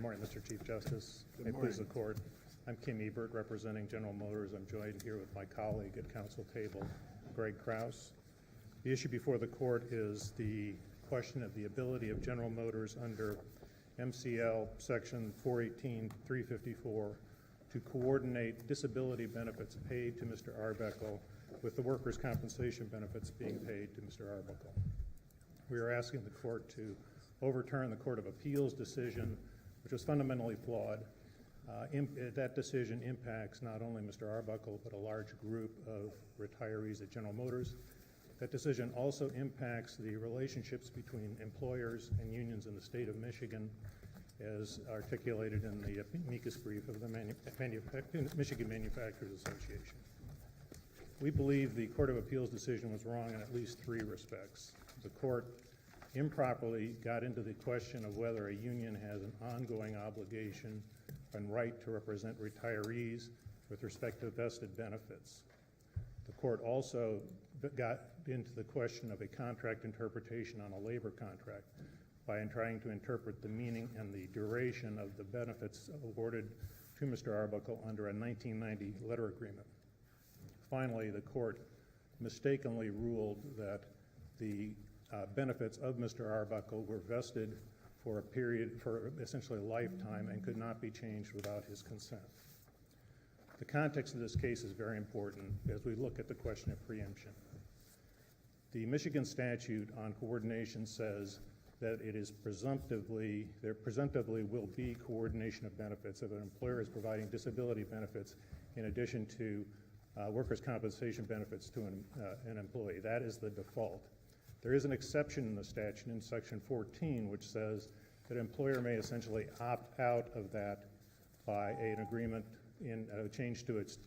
morning, Mr. Chief Justice. Good May it please morning. the court. I'm Kim Ebert, representing General Motors. I'm joined here with my colleague at council table, Greg Krause. The issue before the court is the question of the ability of General Motors under MCL Section 418-354 to coordinate disability benefits paid to Mr. Arbuckle with the workers' compensation benefits being paid to Mr. Arbuckle. We are asking the court to overturn the Court of Appeals decision, which was fundamentally flawed. That decision impacts not only Mr. Arbuckle, but a large group of retirees at General Motors. That decision also impacts the relationships between employers and unions in the state of Michigan, as articulated in the amicus brief of the Michigan Manufacturers Association. We believe the Court of Appeals decision was wrong in at least three respects. The court improperly got into the question of whether a union has an ongoing obligation and right to represent retirees with respect to vested benefits. The court also got into the question of a contract interpretation on a labor contract by trying to interpret the meaning and the duration of the benefits awarded to Mr. Arbuckle under a 1990 letter agreement. Finally, the court mistakenly ruled that the benefits of Mr. Arbuckle were vested for a period, for essentially a lifetime, and could not be changed without his consent. The context of this case is very important as we look at the question of preemption. The Michigan statute on coordination says that it is there presumptively will be coordination of benefits if an employer is providing disability benefits in addition to workers' compensation benefits to an employee. That is the default. There is an exception in the statute in Section 14 which says that an employer may essentially opt out of that by an agreement in a change to its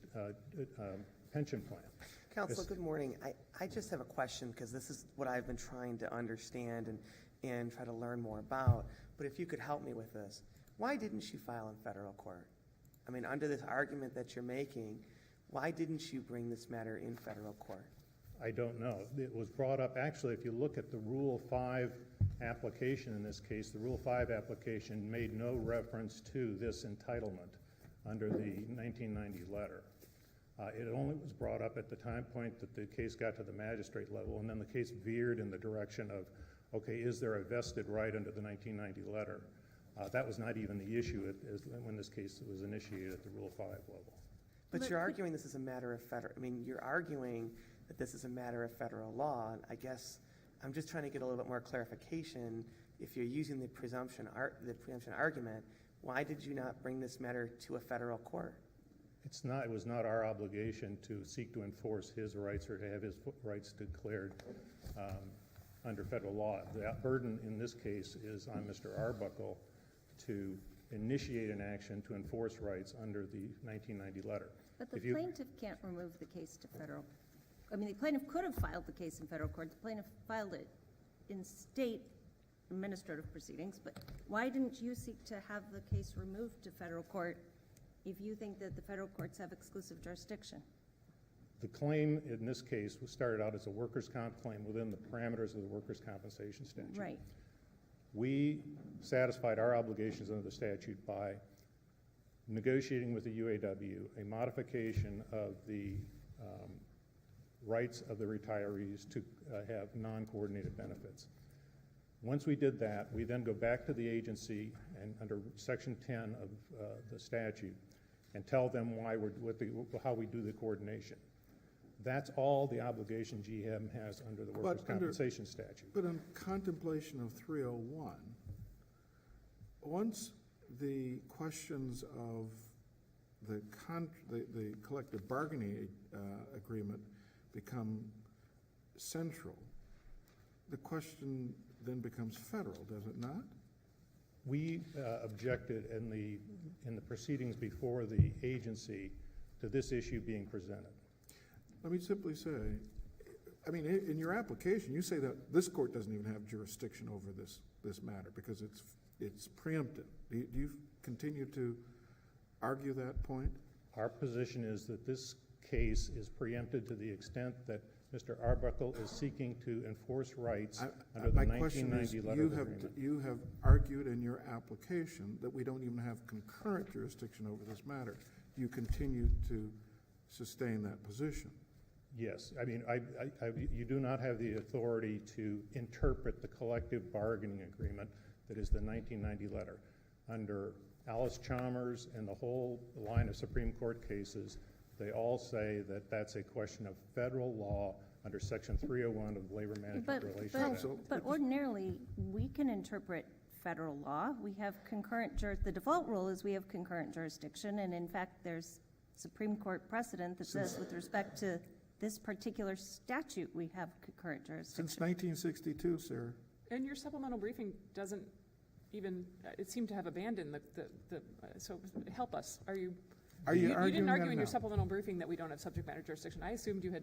pension plan. Counsel, good morning. I just have a question because this is what I've been trying to understand and try to learn more about. But if you could help me with this, why didn't you file in federal court? I mean, under this argument that you're making, why didn't you bring this matter in federal court? I don't know. It was brought up, actually, if you look at the Rule 5 application in this case, the Rule 5 application made no reference to this entitlement under the 1990 letter. It only was brought up at the point that the case got to the magistrate level, and then the case veered in the direction of, okay, is there a vested right under the 1990 letter? That was not even the issue when this case was initiated at the Rule 5 level. But you're arguing this is a matter of you're arguing that this is a matter of federal law, and I guess I'm just trying to get a little bit more clarification. If you're using the preemption argument, why did you not bring this matter to a federal court? It was not our obligation to seek to enforce his rights or to have his rights declared under federal law. The burden in this case is on Mr. Arbuckle to initiate an action to enforce rights under the 1990 letter. But the plaintiff can't remove the case to federal. I mean, the plaintiff could have filed the case in federal court. The plaintiff filed it in state administrative proceedings. But why didn't you seek to have the case removed to federal court if you think that the federal courts have exclusive jurisdiction? The claim in this case started out as a workers' comp claim within the parameters of the workers' compensation statute. Right. We satisfied our obligations under the statute by negotiating with the UAW a modification of the rights of the retirees to have non-coordinated benefits. Once we did that, we then go back to the agency and under Section 10 of the statute and tell them how we do the coordination. That's all the obligation GM has under the workers' compensation statute. But in contemplation of 301, once the questions of the collective bargaining agreement become central, the question then becomes federal, does it not? We objected in the proceedings before the agency to this issue being presented. Let me simply say, I mean, in your application, you say that this court doesn't even have jurisdiction over this matter because it's preempted. Do you continue to argue that point? Our position is that this case is preempted to the extent that Mr. Arbuckle is seeking to enforce rights I- under the My question is, 1990 letter of agreement. you have argued in your application that we don't even have concurrent jurisdiction over this matter. You continue to sustain that position. Yes, I mean, you do not have the authority to interpret the collective bargaining agreement that is the 1990 letter. Under Alice Chalmers and the whole line of Supreme Court cases, they all say that that's a question of federal law under Section 301 of the Labor Management Relations Act. But ordinarily, we can interpret federal law. We have the default rule is we have concurrent jurisdiction, and in fact, there's Supreme Court precedent that says with respect to this particular statute, we have concurrent jurisdiction. Since 1962, sir. And your supplemental briefing doesn't even, it seemed to have abandoned so help us. Are you You arguing didn't argue that in your now? supplemental briefing that we don't have subject matter jurisdiction. I assumed you had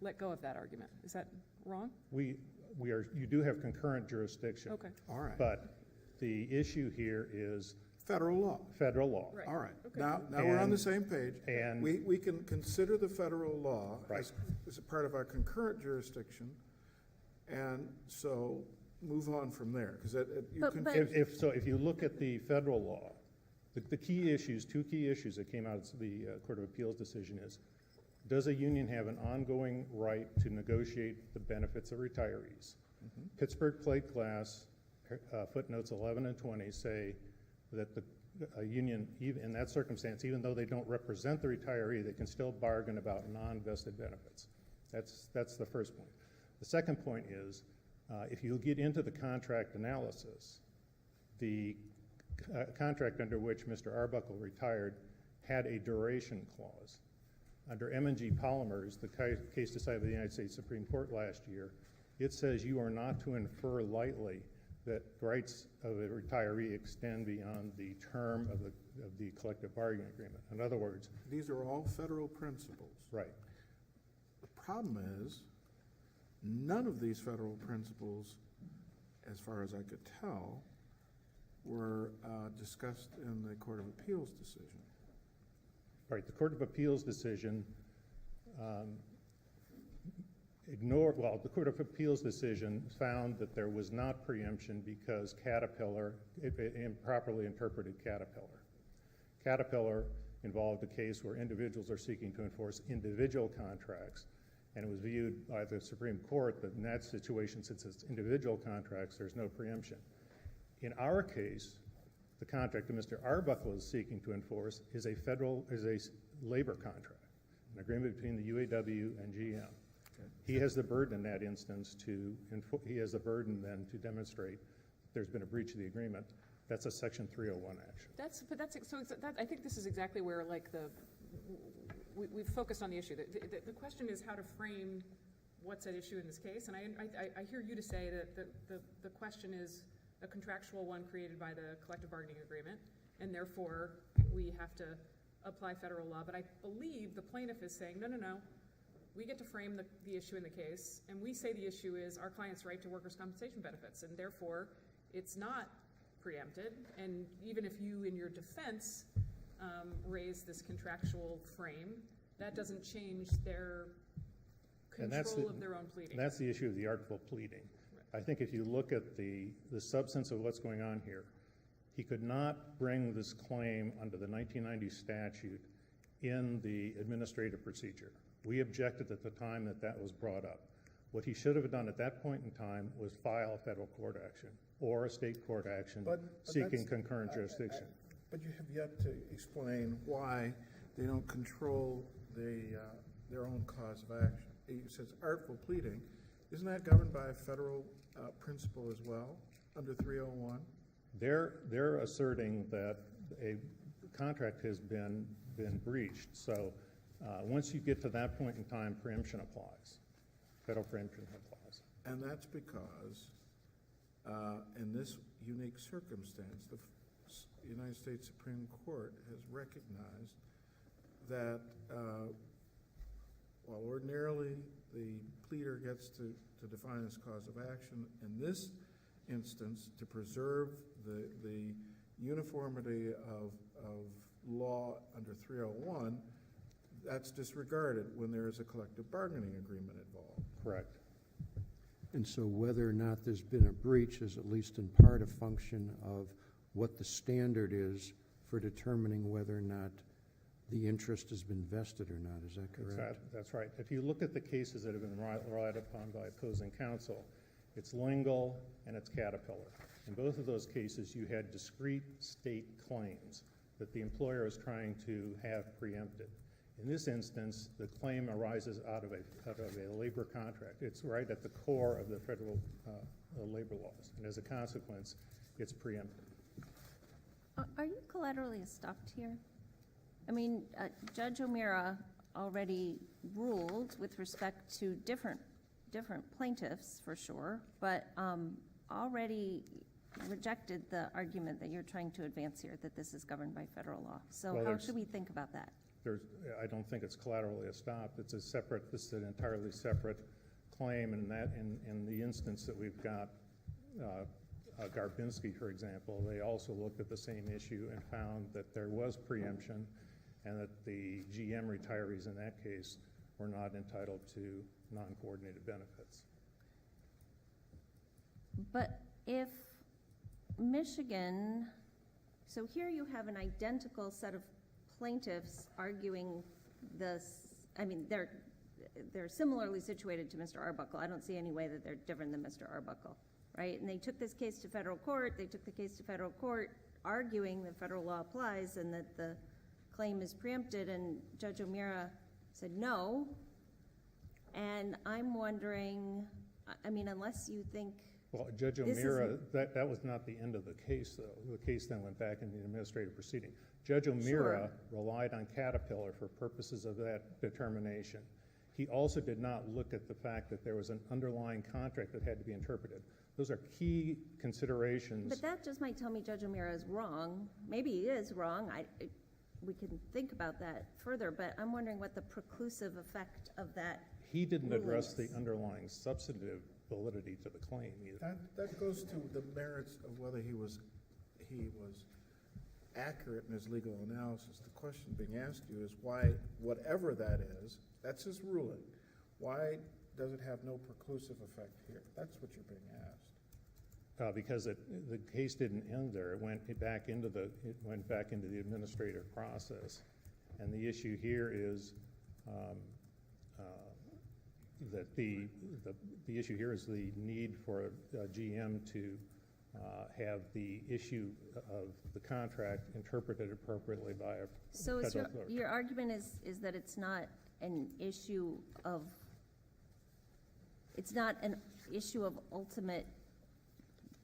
let go of that argument. Is that wrong? You do have concurrent jurisdiction. Okay. All right. But the issue here is Federal law. federal law. Right. All right. Okay. Now we're on And- the same page. and- We can consider the federal law Right. as a part of our concurrent jurisdiction, and so move on from there, because you But- can. but- If you look at the federal law, the key issues, two key issues that came out of the Court of Appeals decision is, does a union have an ongoing right to negotiate the benefits of retirees? Pittsburgh Plate Glass footnotes 11 and 20 say that a union, even in that circumstance, even though they don't represent the retiree, they can still bargain about non-vested benefits. That's the first point. The second point is, if you get into the contract analysis, the contract under which Mr. Arbuckle retired had a duration clause. Under M&G Polymers, the case decided by the United States Supreme Court last year, it says you are not to infer lightly that rights of a retiree extend beyond the term of the collective bargaining agreement. In other words, These are all federal principles. right, The problem is, none of these federal principles, as far as I could tell, were discussed in the Court of Appeals decision. right. The Court of Appeals decision the Court of Appeals decision found that there was not preemption because Caterpillar, it improperly interpreted Caterpillar. Caterpillar involved a case where individuals are seeking to enforce individual contracts, and it was viewed by the Supreme Court that in that situation, since it's individual contracts, there's no preemption. In our case, the contract that Mr. Arbuckle is seeking to enforce is a labor contract, an agreement between the UAW and GM. He has the burden in that instance he has the burden then to demonstrate that there's been a breach of the agreement. That's a Section 301 action. I think this is exactly where we've focused on the issue. The question is how to frame what's at issue in this case, and I hear you to say that the question is a contractual one created by the collective bargaining agreement, and therefore we have to apply federal law. But I believe the plaintiff is saying, no. We get to frame the issue in the case, and we say the issue is our client's right to workers' compensation benefits, and therefore it's not preempted. And even if you, in your defense, raise this contractual frame, that doesn't change their control of their own pleading. And that's the issue of the artful pleading. Right. I think if you look at the substance of what's going on here, he could not bring this claim under the 1990 statute in the administrative procedure. We objected at the time that was brought up. What he should have done at that point in time was file a federal court action or a state court action seeking concurrent jurisdiction. But you have yet to explain why they don't control their own cause of action. He says artful pleading. Isn't that governed by a federal principle as well, under 301? They're asserting that a contract has been breached. So once you get to that point in time, preemption applies. Federal preemption applies. And that's because in this unique circumstance, the United States Supreme Court has recognized that while ordinarily the pleader gets to define his cause of action, in this instance, to preserve the uniformity of law under 301, that's disregarded when there is a collective bargaining agreement involved. Correct. And so whether or not there's been a breach is at least in part a function of what the standard is for determining whether or not the interest has been vested or not. Is that correct? That's right. If you look at the cases that have been relied upon by opposing counsel, it's Lingle and it's Caterpillar. In both of those cases, you had discrete state claims that the employer is trying to have preempted. In this instance, the claim arises out of a labor contract. It's right at the core of the federal labor laws, and as a consequence, it's preempted. Are you collaterally estopped here? I mean, Judge O'Meara already ruled with respect to different plaintiffs, for sure, but already rejected the argument that you're trying to advance here, that this is governed by federal law. So Well, how should we think about that? I don't think it's collaterally estopped. This is an entirely separate claim, and in the instance that we've got Garbinski, for example, they also looked at the same issue and found that there was preemption and that the GM retirees in that case were not entitled to non-coordinated benefits. But if Michigan, so here you have an identical set of plaintiffs arguing this, I mean, they're similarly situated to Mr. Arbuckle. I don't see any way that they're different than Mr. Arbuckle, right? And they took this case to federal court. They took the case to federal court arguing that federal law applies and that the claim is preempted, and Judge O'Meara said no. And I'm wondering, I mean, unless you think... Well, Judge O'Meara, that was not the end of the case, though. The case then went back into the administrative proceeding. Judge O'Meara relied on Caterpillar for purposes of that determination. He also did not look at the fact that there was an underlying contract that had to be interpreted. Those are key considerations. But that just might tell me Judge O'Meara is wrong. Maybe he is wrong. We can think about that further, but I'm wondering what the preclusive effect of that He didn't address the rulings. underlying substantive validity to the claim either. That goes to the merits of whether he was accurate in his legal analysis. The question being asked you is why, whatever that is, that's his ruling. Why does it have no preclusive effect here? That's what you're being asked. Because the case didn't end there. It went back into the administrative process, and the issue here is that the issue here is the need for GM to have the issue of the contract interpreted appropriately by a So is federal court. your argument is that it's not an issue of, it's not an issue of ultimate,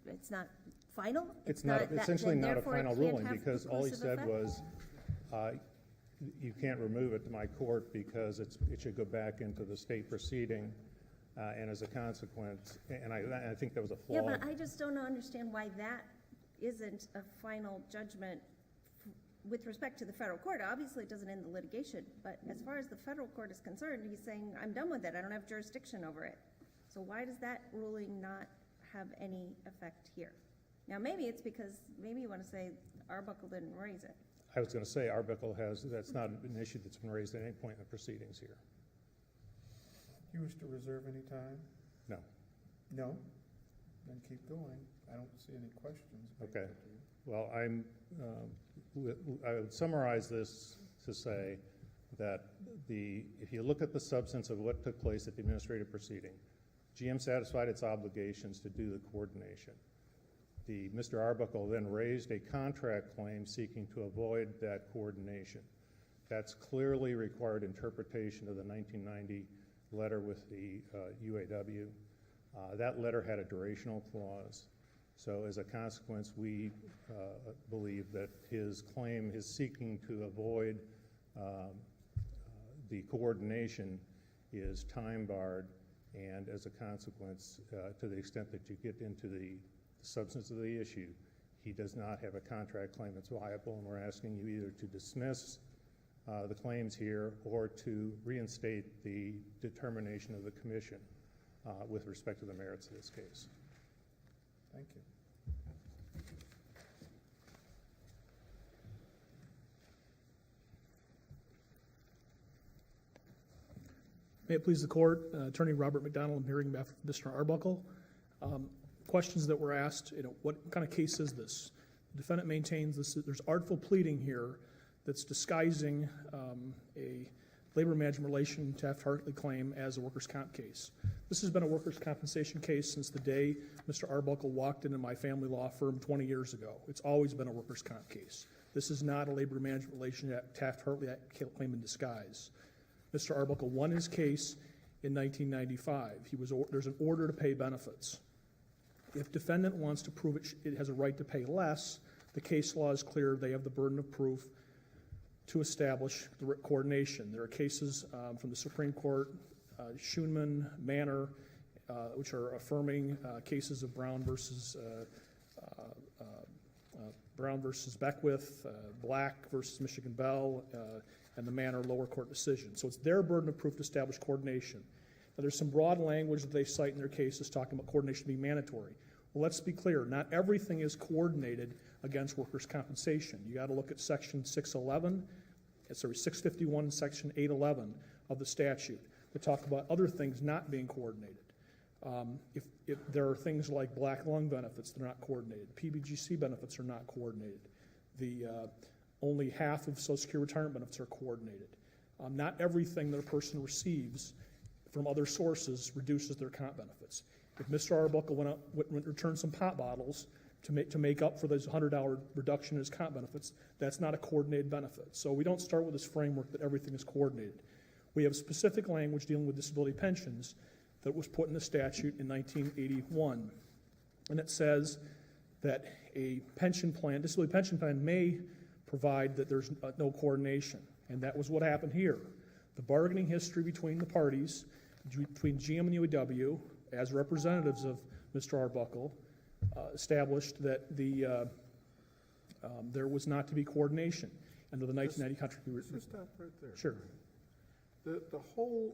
it's not final? It's not, essentially then not a therefore it final can't ruling, have because all he preclusive said effect? was, you can't remove it to my court because it should go back into the state proceeding, and as a consequence, and I think that was a flaw. Yeah, but I just don't understand why that isn't a final judgment with respect to the federal court. Obviously, it doesn't end the litigation, but as far as the federal court is concerned, he's saying, I'm done with it, I don't have jurisdiction over it. So why does that ruling not have any effect here? Now, maybe it's because, maybe you want to say Arbuckle didn't raise it. I was going to say Arbuckle that's not an issue that's been raised at any point in the proceedings here. You wish to reserve any time? No. No? Then keep going. I don't see any questions. Okay. Well, I would summarize this to say that if you look at the substance of what took place at the administrative proceeding, GM satisfied its obligations to do the coordination. Mr. Arbuckle then raised a contract claim seeking to avoid that coordination. That's clearly required interpretation of the 1990 letter with the UAW. That letter had a durational clause. So as a consequence, we believe that his claim, his seeking to avoid the coordination is time barred, and as a consequence, to the extent that you get into the substance of the issue, he does not have a contract claim that's viable, and we're asking you either to dismiss the claims here or to reinstate the determination of the commission with respect to the merits of this case. Thank you. May it please the court, Attorney Robert McDonald, I'm hearing on behalf of Mr. Arbuckle. Questions that were asked, what kind of case is this? The defendant maintains there's artful pleading here that's disguising a labor management relation Taft-Hartley claim as a workers' comp case. This has been a workers' compensation case since the day Mr. Arbuckle walked into my family law firm 20 years ago. It's always been a workers' comp case. This is not a labor management relation Taft-Hartley claim in disguise. Mr. Arbuckle won his case in 1995. There's an order to pay benefits. If defendant wants to prove it has a right to pay less, the case law is clear. They have the burden of proof to establish the coordination. There are cases from the Supreme Court, Schoenman, Manor, which are affirming cases of Brown versus Beckwith, Black versus Michigan Bell, and the Manor lower court decision. So it's their burden of proof to establish coordination. Now, there's some broad language that they cite in their cases talking about coordination being mandatory. Well, let's be clear. Not everything is coordinated against workers' compensation. You got to look at Section 651 and Section 811 of the statute that talk about other things not being coordinated. If there are things like black lung benefits that are not coordinated, PBGC benefits are not coordinated. Only half of Social Security retirement benefits are coordinated. Not everything that a person receives from other sources reduces their comp benefits. If Mr. Arbuckle went and returned some pot bottles to make up for this $100 reduction in his comp benefits, that's not a coordinated benefit. So we don't start with this framework that everything is coordinated. We have specific language dealing with disability pensions that was put in the statute in 1981, and it says that a pension plan, disability pension plan, may provide that there's no coordination, and that was what happened here. The bargaining history between the parties, between GM and UAW, as representatives of Mr. Arbuckle, established that there was not to be coordination under the 1990 country. Just stop right there. Sure. The whole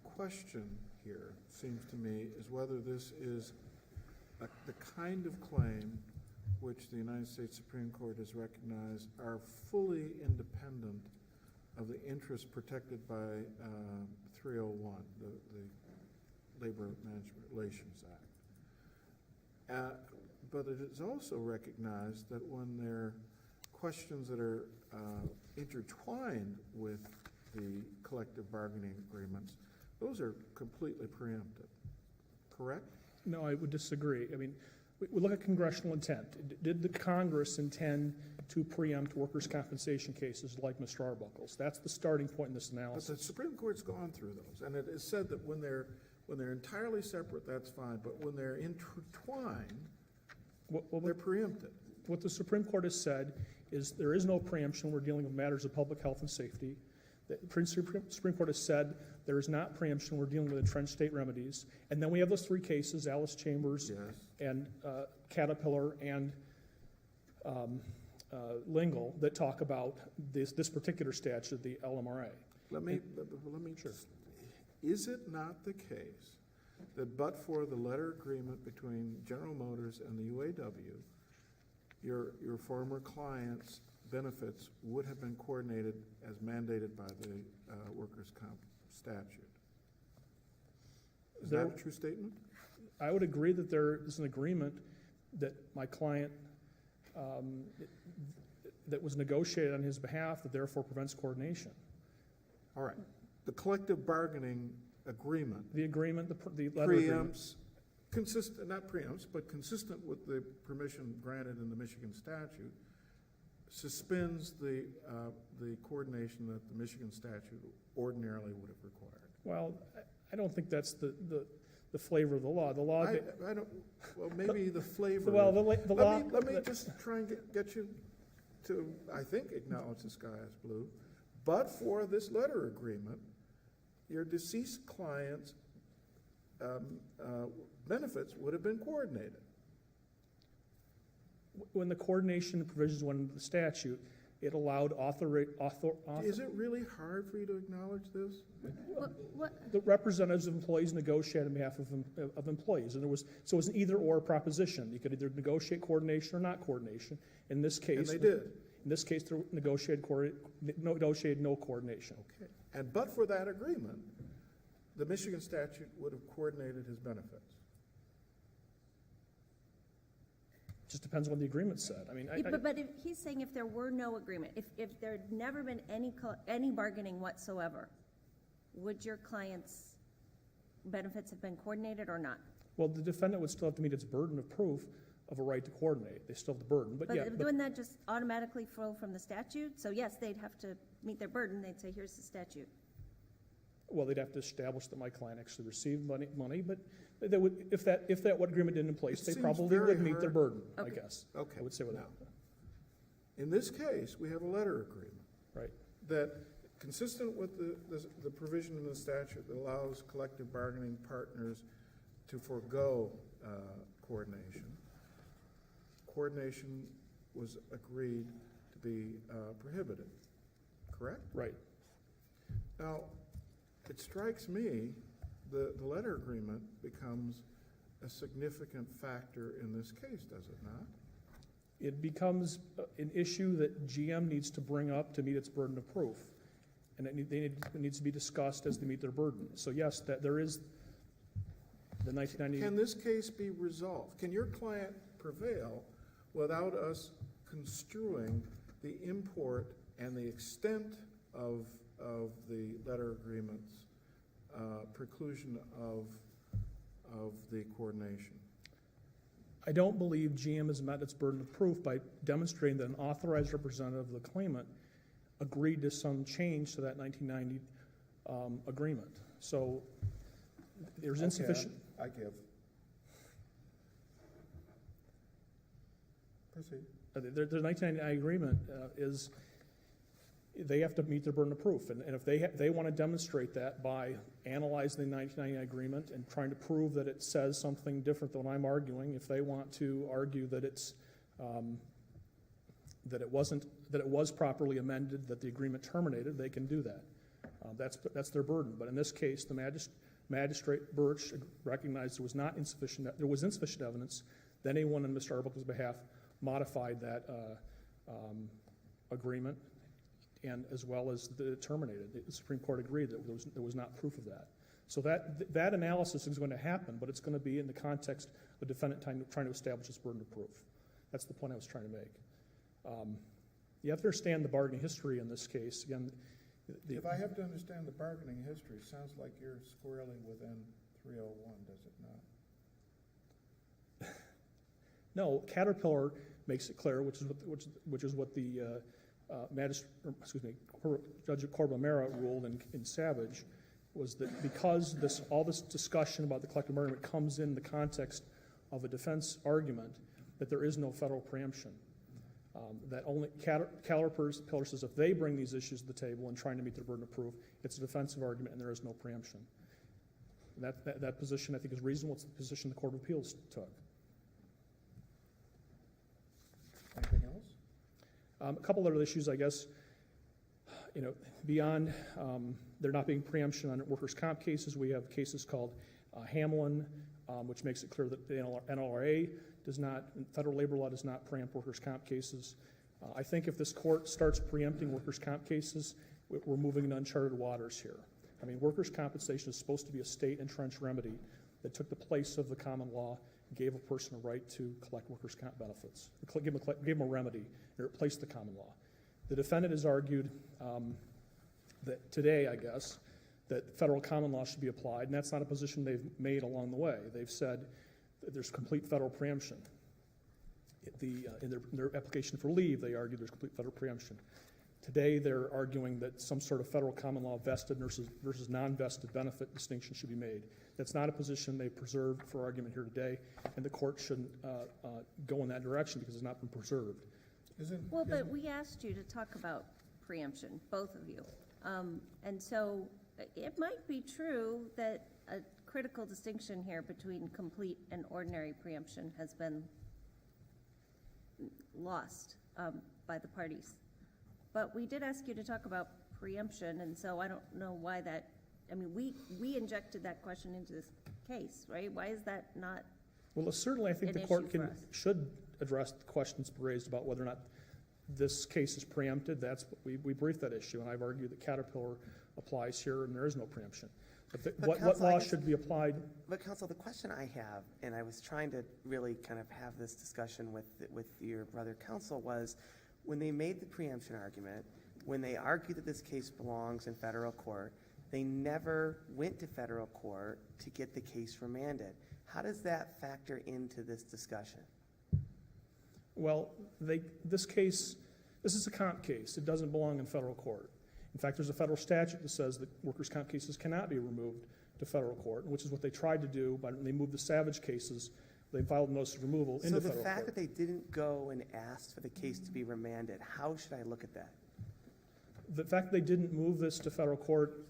question here seems to me is whether this is the kind of claim which the United States Supreme Court has recognized are fully independent of the interests protected by 301, the Labor Management Relations Act. But it is also recognized that when there are questions that are intertwined with the collective bargaining agreements, those are completely preempted, correct? No, I would disagree. I mean, we look at congressional intent. Did the Congress intend to preempt workers' compensation cases like Mr. Arbuckle's? That's the starting point in this But analysis. the Supreme Court's gone through those, and it is said that when they're entirely separate, that's fine, but when they're intertwined, they're preempted. What the Supreme Court has said is there is no preemption. We're dealing with matters of public health and safety. The Supreme Court has said there is not preemption. We're dealing with entrenched state remedies. And then we have those three cases, Alice Chambers Yes. and Caterpillar and Lingle, that talk about this particular statute, the LMRA. Let me Sure. Is it not the case that but for the letter agreement between General Motors and the UAW, your former client's benefits would have been coordinated as mandated by the workers' comp statute? Is that a true statement? I would agree that there is an agreement that my client, that was negotiated on his behalf, that therefore prevents coordination. All right. The collective bargaining agreement The agreement, the letter agreement. preempts, not preempts, but consistent with the permission granted in the Michigan statute, suspends the coordination that the Michigan statute ordinarily would have required. Well, I don't think that's the flavor of the law. The law. I don't, well, maybe the flavor. Well, the law. Let me just try and get you to, I think, acknowledge the sky is blue. But for this letter agreement, your deceased client's benefits would have been coordinated. When the coordination provisions went into the statute, it allowed Is it really hard for you to acknowledge this? the representatives of employees negotiate on behalf of employees, and so it was an either-or proposition. You could either negotiate coordination or not coordination. In this case, And they did. In this case, they negotiated no coordination. Okay. And but for that agreement, the Michigan statute would have coordinated his benefits. Just depends on what the agreement said. I mean, But if, he's saying if there were no agreement, if there had never been any bargaining whatsoever, would your client's benefits have been coordinated or not? well, the defendant would still have to meet its burden of proof of a right to coordinate. They still have the burden, but yeah. But wouldn't that just automatically flow from the statute? So yes, they'd have to meet their burden, they'd say, here's the statute. Well, they'd have to establish that my client actually received money, but they would, if that agreement didn't in place, It they seems probably very would meet their hard- burden, I Okay. guess. Okay. I would say with now, that, in this case, we have a letter agreement right? that, consistent with the provision in the statute that allows collective bargaining partners to forego coordination. Coordination was agreed to be prohibited, correct? Right. Now, it strikes me the letter agreement becomes a significant factor in this case, does it not? It becomes an issue that GM needs to bring up to meet its burden of proof. And it needs to be discussed as they meet their burden. So yes, that there is the 1990. Can this case be resolved? Can your client prevail without us construing the import and the extent of the letter agreement's preclusion of the coordination? I don't believe GM has met its burden of proof by demonstrating that an authorized representative of the claimant agreed to some change to that 1990 agreement. So there's insufficient. I give. Proceed. The 1999 agreement is, they have to meet their burden of proof. And if they want to demonstrate that by analyzing the 1999 agreement and trying to prove that it says something different than what I'm arguing, if they want to argue that it's, that it was properly amended, that the agreement terminated, they can do that. That's their burden. But in this case, the Magistrate Birch recognized there was insufficient evidence. Then anyone on Mr. Arbuckle's behalf modified that agreement, and as well as terminated. The Supreme Court agreed that there was not proof of that. So that analysis is going to happen, but it's going to be in the context of the defendant trying to establish his burden of proof. That's the point I was trying to make. You have to understand the bargaining history in this case. Again, If I have to understand the bargaining history, it sounds like you're squarely within 301, does it not? No, Caterpillar makes it clear, which is what the Judge Corbomera ruled in Savage, was that because all this discussion about the collective bargaining agreement comes in the context of a defense argument, that there is no federal preemption. That only Caterpillar says if they bring these issues to the table and trying to meet their burden of proof, it's a defensive argument and there is no preemption. That position, I think, is reasonable. It's the position the Court of Appeals took. Anything else? A couple other issues, I guess, beyond there not being preemption on workers' comp cases, we have cases called Hamlin, which makes it clear that the NLRA does not, federal labor law does not preempt workers' comp cases. I think if this court starts preempting workers' comp cases, we're moving into uncharted waters here. I mean, workers' compensation is supposed to be a state entrenched remedy that took the place of the common law and gave a person a right to collect workers' comp benefits, give them a remedy, and replace the common law. The defendant has argued that today, I guess, that federal common law should be applied, and that's not a position they've made along the way. They've said that there's complete federal preemption. In their application for leave, they argue there's complete federal preemption. Today, they're arguing that some sort of federal common law vested versus non-vested benefit distinction should be made. That's not a position they preserved for argument here today, and the court shouldn't go in that direction because it's not been preserved. Well, but we asked you to talk about preemption, both of you. And so it might be true that a critical distinction here between complete and ordinary preemption has been lost by the parties. But we did ask you to talk about preemption, and so I don't know why that, I mean, we injected that question into this case, right? Why is that not? Well, certainly I think an the court issue for us? should address the questions raised about whether or not this case is preempted. We briefed that issue, and I've argued that Caterpillar applies here, and there is no preemption. But What counsel, I law guess- should be applied? But counsel, the question I have, and I was trying to really kind of have this discussion with your brother counsel, was when they made the preemption argument, when they argued that this case belongs in federal court, they never went to federal court to get the case remanded. How does that factor into this discussion? Well, this is a comp case. It doesn't belong in federal court. In fact, there's a federal statute that says that workers' comp cases cannot be removed to federal court, which is what they tried to do, but when they moved the Savage cases, they filed a notice of removal into So federal the court. fact that they didn't go and ask for the case to be remanded, how should I look at that? The fact they didn't move this to federal court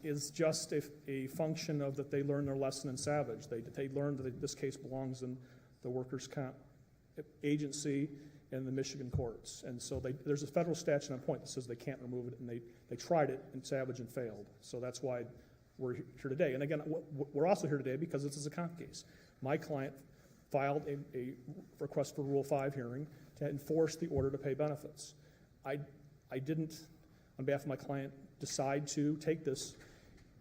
is just a function of that they learned their lesson in Savage. They learned that this case belongs in the workers' comp agency and the Michigan courts. And so there's a federal statute on point that says they can't remove it, and they tried it in Savage and failed. So that's why we're here today. And again, we're also here today because this is a comp case. My client filed a request for Rule 5 hearing to enforce the order to pay benefits. I didn't, on behalf of my client, decide to take this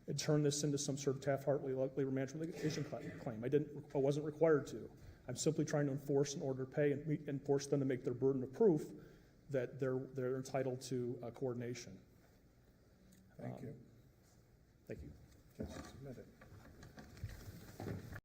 and turn this into some sort of Taft-Hartley labor management litigation claim. I wasn't required to. I'm simply trying to enforce an order to pay and force them to make their burden of proof that they're entitled to coordination. Thank you. Thank you. Case is submitted.